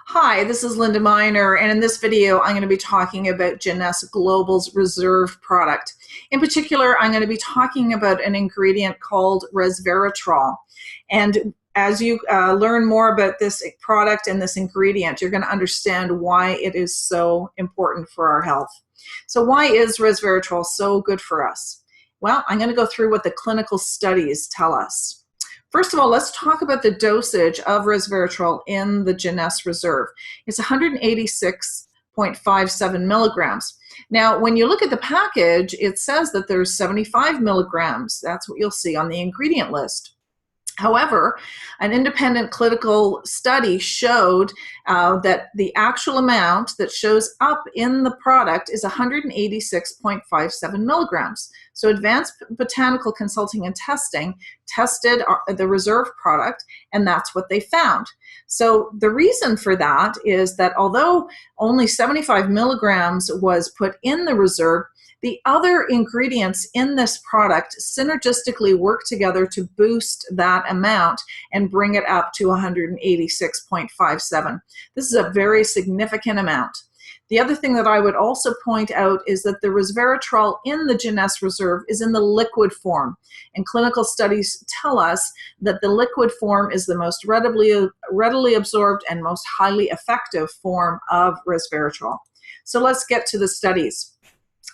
Hi, this is Linda Miner, and in this video, I'm going to be talking about Jeunesse Global's Reserve product. In particular, I'm going to be talking about an ingredient called resveratrol. And as you learn more about this product and this ingredient, you're going to understand why it is so important for our health. So why is resveratrol so good for us? Well, I'm going to go through what the clinical studies tell us. First of all, let's talk about the dosage of resveratrol in the Jeunesse Reserve. It's 186.57 milligrams. Now, when you look at the package, it says that there's 75 milligrams. That's what you'll see on the ingredient list. However, an independent clinical study showed that the actual amount that shows up in the product is 186.57 milligrams. So Advanced Botanical Consulting and Testing tested the Reserve product, and that's what they found. So the reason for that is that although only 75 milligrams was put in the Reserve, the other ingredients in this product synergistically work together to boost that amount and bring it up to 186.57. This is a very significant amount. The other thing that I would also point out is that the resveratrol in the Jeunesse Reserve is in the liquid form, and clinical studies tell us that the liquid form is the most readily absorbed and most highly effective form of resveratrol. So let's get to the studies.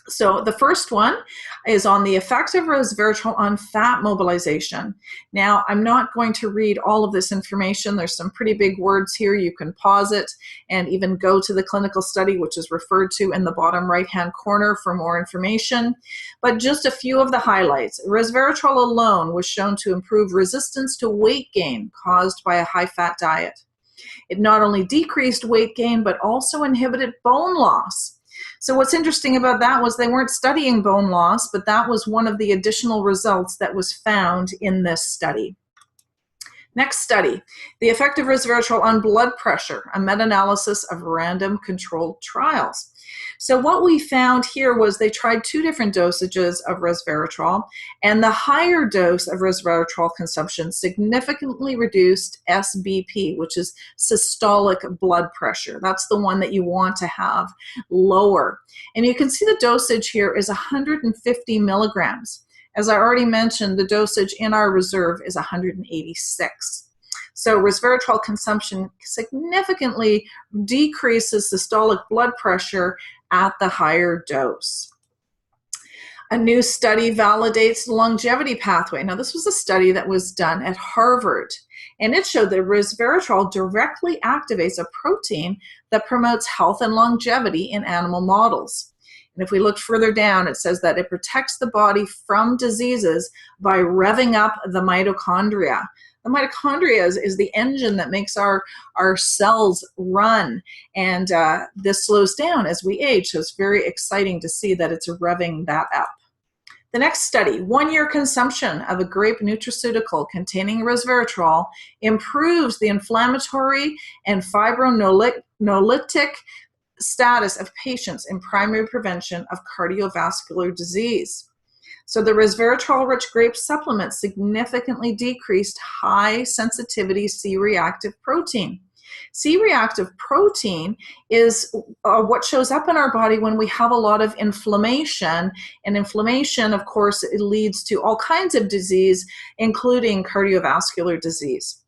So the first one is on the effect of resveratrol on fat mobilization. Now, I'm not going to read all of this information. There's some pretty big words here. You can pause it and even go to the clinical study, which is referred to in the bottom right-hand corner for more information. But just a few of the highlights. Resveratrol alone was shown to improve resistance to weight gain caused by a high-fat diet. It not only decreased weight gain, but also inhibited bone loss. So what's interesting about that was they weren't studying bone loss, but that was one of the additional results that was found in this study. Next study, the effect of resveratrol on blood pressure, a meta-analysis of random controlled trials. So what we found here was they tried two different dosages of resveratrol, and the higher dose of resveratrol consumption significantly reduced SBP, which is systolic blood pressure. That's the one that you want to have lower. And you can see the dosage here is 150 milligrams. As I already mentioned, the dosage in our reserve is 186. So resveratrol consumption significantly decreases systolic blood pressure at the higher dose. A new study validates the longevity pathway. Now, this was a study that was done at Harvard, and it showed that resveratrol directly activates a protein that promotes health and longevity in animal models. And if we look further down, it says that it protects the body from diseases by revving up the mitochondria. The mitochondria is the engine that makes our cells run, and this slows down as we age, so it's very exciting to see that it's revving that up. The next study, 1-year consumption of a grape nutraceutical containing resveratrol improves the inflammatory and fibrinolytic status of patients in primary prevention of cardiovascular disease. So the resveratrol-rich grape supplement significantly decreased high-sensitivity C-reactive protein. C-reactive protein is what shows up in our body when we have a lot of inflammation, and inflammation, of course, it leads to all kinds of disease, including cardiovascular disease.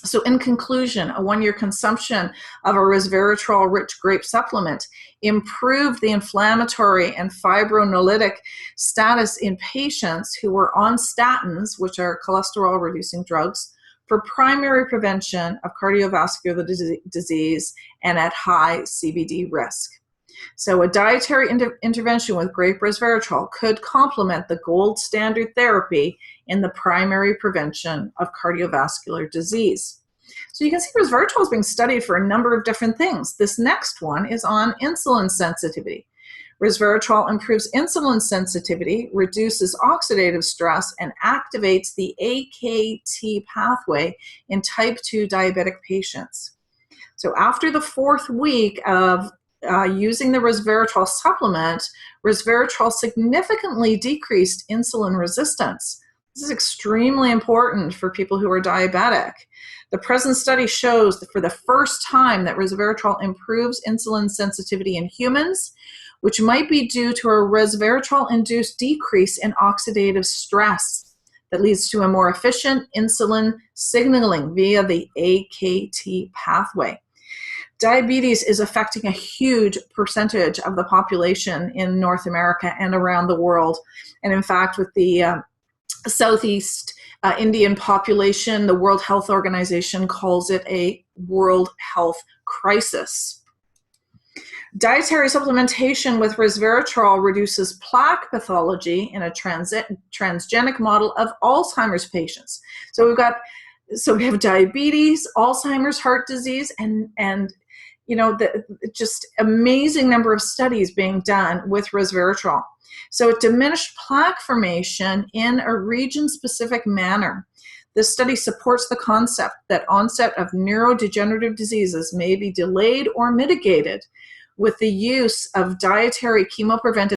So in conclusion, a 1-year consumption of a resveratrol-rich grape supplement improved the inflammatory and fibrinolytic status in patients who were on statins, which are cholesterol-reducing drugs, for primary prevention of cardiovascular disease and at high CVD risk. So a dietary intervention with grape resveratrol could complement the gold standard therapy in the primary prevention of cardiovascular disease. So you can see resveratrol is being studied for a number of different things. This next one is on insulin sensitivity. Resveratrol improves insulin sensitivity, reduces oxidative stress, and activates the AKT pathway in type 2 diabetic patients. So after the 4th week of using the resveratrol supplement, resveratrol significantly decreased insulin resistance. This is extremely important for people who are diabetic. The present study shows that for the first time that resveratrol improves insulin sensitivity in humans, which might be due to a resveratrol-induced decrease in oxidative stress that leads to a more efficient insulin signaling via the AKT pathway. Diabetes is affecting a huge percentage of the population in North America and around the world. And in fact, with the Southeast Indian population, the World Health Organization calls it a world health crisis. Dietary supplementation with resveratrol reduces plaque pathology in a transgenic model of Alzheimer's patients. So we have diabetes, Alzheimer's, heart disease, and you know, the just amazing number of studies being done with resveratrol. So it diminished plaque formation in a region-specific manner. This study supports the concept that onset of neurodegenerative diseases may be delayed or mitigated with the use of dietary chemopreventive